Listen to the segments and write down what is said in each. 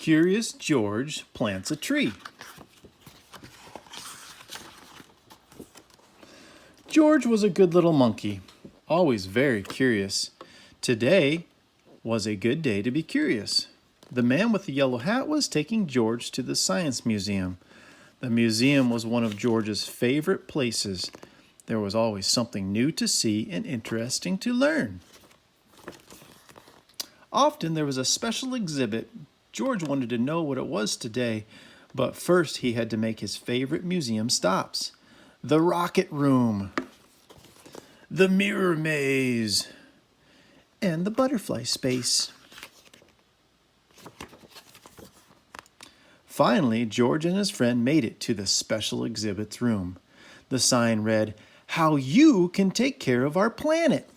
Curious George plants a tree. George was a good little monkey, always very curious. Today was a good day to be curious. The man with the yellow hat was taking George to the Science Museum. The museum was one of George's favorite places. There was always something new to see and interesting to learn. Often there was a special exhibit. George wanted to know what it was today, but first he had to make his favorite museum stops. The Rocket Room, the Mirror Maze, and the Butterfly Space. Finally, George and his friend made it to the special exhibits room. The sign read, "How you can take care of our planet."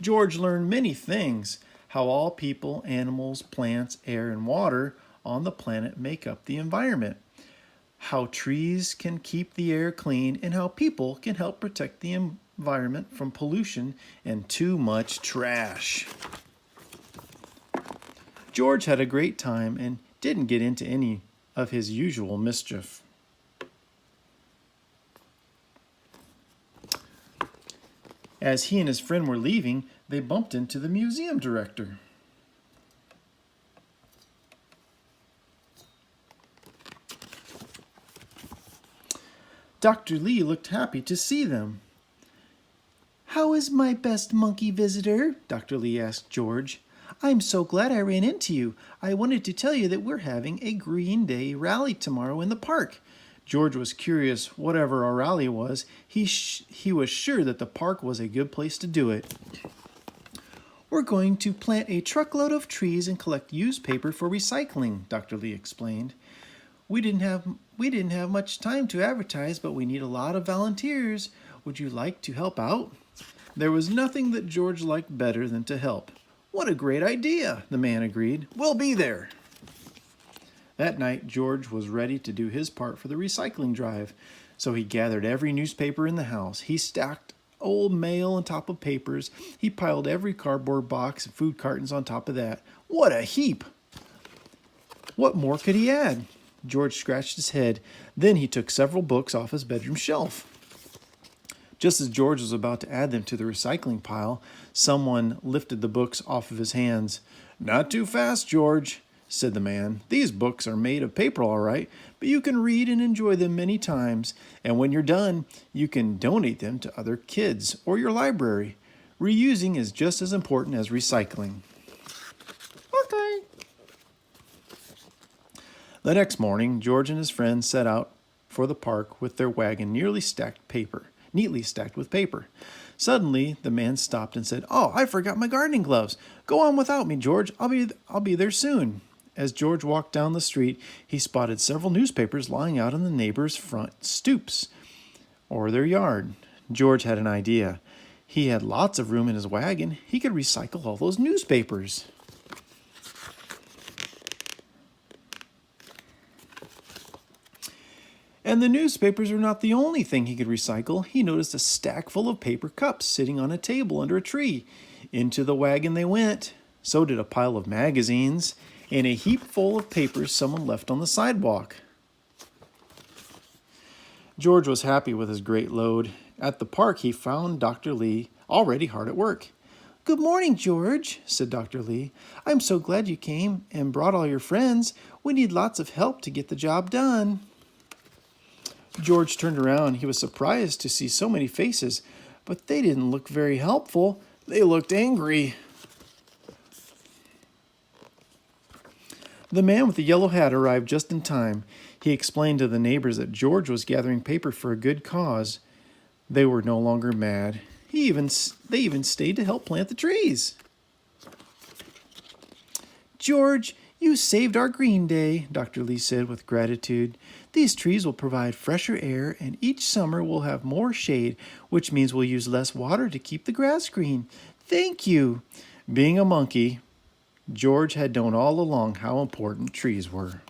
George learned many things, how all people, animals, plants, air, and water on the planet make up the environment, how trees can keep the air clean, and how people can help protect the environment from pollution and too much trash. George had a great time and didn't get into any of his usual mischief. As he and his friend were leaving, they bumped into the museum director. Dr. Lee looked happy to see them. "How is my best monkey visitor?" Dr. Lee asked George. "I'm so glad I ran into you. I wanted to tell you that we're having a Green Day rally tomorrow in the park." George was curious whatever a rally was. He was sure that the park was a good place to do it. "We're going to plant a truckload of trees and collect used paper for recycling," Dr. Lee explained. We didn't have much time to advertise, but we need a lot of volunteers. Would you like to help out?" There was nothing that George liked better than to help. "What a great idea," the man agreed. "We'll be there." That night, George was ready to do his part for the recycling drive, so he gathered every newspaper in the house. He stacked old mail on top of papers. He piled every cardboard box and food cartons on top of that. What a heap! What more could he add? George scratched his head. Then he took several books off his bedroom shelf. Just as George was about to add them to the recycling pile, someone lifted the books off of his hands. "Not too fast, George," said the man. "These books are made of paper, all right, but you can read and enjoy them many times, and when you're done, you can donate them to other kids or your library. Reusing is just as important as recycling." Okay. The next morning, George and his friends set out for the park with their wagon neatly stacked with paper. Suddenly, the man stopped and said, "Oh, I forgot my gardening gloves. Go on without me, George. I'll be there soon." As George walked down the street, he spotted several newspapers lying out on the neighbors' front stoops or their yard. George had an idea. He had lots of room in his wagon. He could recycle all those newspapers. And the newspapers were not the only thing he could recycle. He noticed a stack full of paper cups sitting on a table under a tree. Into the wagon they went. So did a pile of magazines and a heap full of papers someone left on the sidewalk. George was happy with his great load. At the park, he found Dr. Lee already hard at work. "Good morning, George," said Dr. Lee. "I'm so glad you came and brought all your friends. We need lots of help to get the job done." George turned around. He was surprised to see so many faces, but they didn't look very helpful. They looked angry. The man with the yellow hat arrived just in time. He explained to the neighbors that George was gathering paper for a good cause. They were no longer mad. They even stayed to help plant the trees. "George, you saved our Green Day," Dr. Lee said with gratitude. "These trees will provide fresher air, and each summer we'll have more shade, which means we'll use less water to keep the grass green. Thank you." Being a monkey, George had known all along how important trees were.